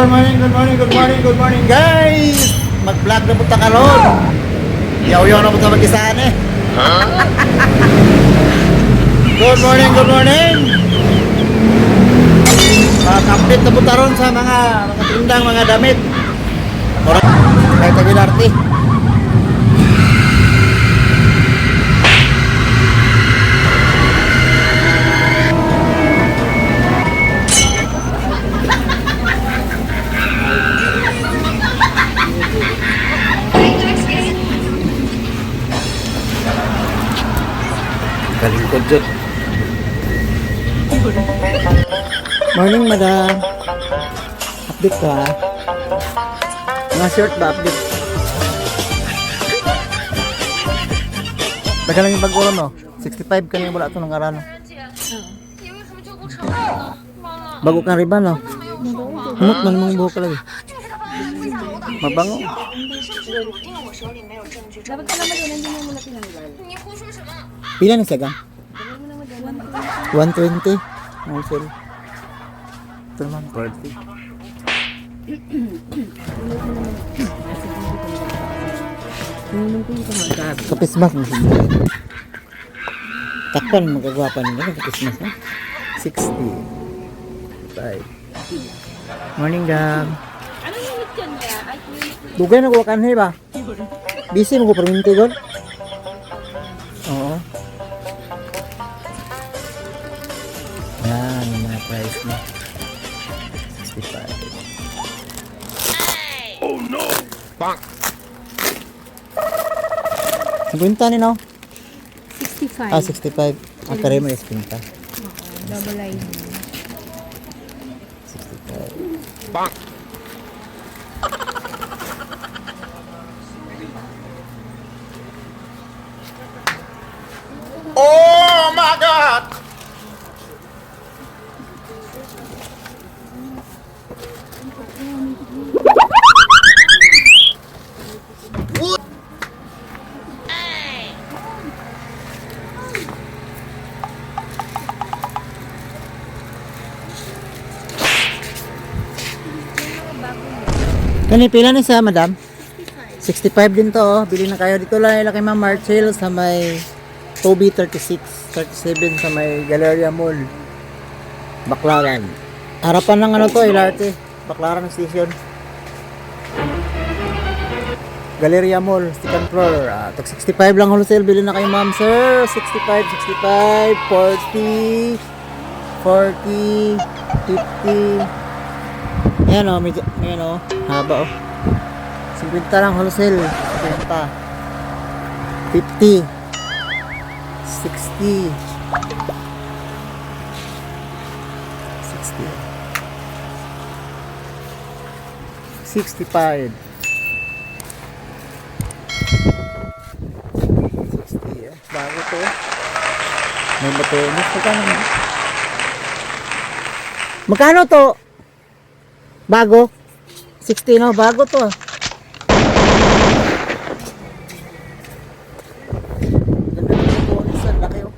Good morning guys! Mag-vlog na punta ka ron. Yaw-yaw na punta mag-isaan eh. Good morning. Kapit na punta ron sa mga tindang mga damit. Oras, kahit Aguilarte. Galing ko dyan. Morning, madam. Update ka, ha? Mga short ba, update? Tagal lang yung bago, no? 65 ka na yung wala ito ng arano. Bago kang riba, no? Humot man mong buhok ka lagi. Mabango. Dapat ka naman yun, hindi mo muna tinanggal. Pila na siya, gang? 120. Oh, sorry. Ito naman, 40. Kapismas mo siya. Takpan, magagawa nila. Kapismas mo. 60. 5. Morning, gang. Ano yung yan niya? Dugay na ko kanhi ba? Busy mo ko perminti gol? Oo. Yan, yung mga price mo. 65. Oh no! Bang! 50 ni no? 65. Ah, 65. Ang kare mo is 50. Double line. 65. Bang! Oh my God! Kani pila ni sa madam? 65 din to, oh. Bili na kayo dito lang kay Ma'am Marcel sa may Toby 36, 37 sa may Galleria Mall. Baclaran. Harapan ng ano to, Ilarte. Baclaran Station. Galleria Mall, second floor. Tag 65 lang wholesale, bili na kayo Ma'am Sir. 65, 40, 50. Ayan o, ayan o, haba o. 50 lang wholesale, 50. 50. 60. 65. 60. Bago to. May matunis. Magkano to? Bago? 60 no? Bago to. Ganda ng matunis. Ang laki oh.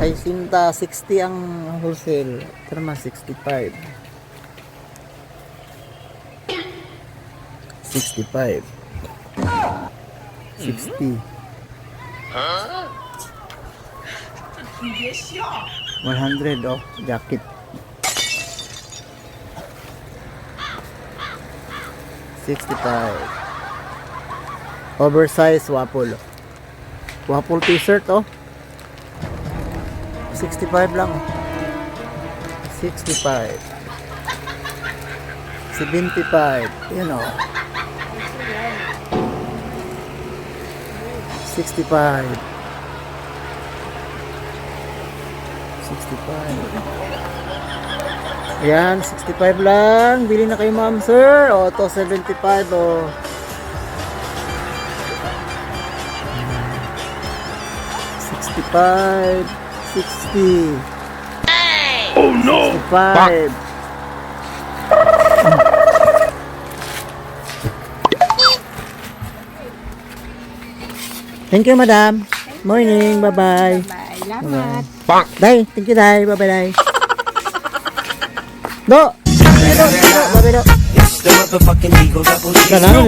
Ay sinta 60 ang wholesale. Ito naman 65. 65. 60. 100 oh, jacket. 65. Oversize waffle. Waffle t-shirt oh. 65 lang. 65. 75. Yan oh. 65. 65. Yan, 65 lang. Bili na kayo ma'am sir. O, to 75 o. $65, 60. Oh no! 65. Thank you, madam. Morning. Bye-bye. Bye. Salamat. Bang! Day, thank you, Day. Bye-bye, Day. Do! dito. Dito, dito. It's the motherfucking Eagle Double G. Ganun,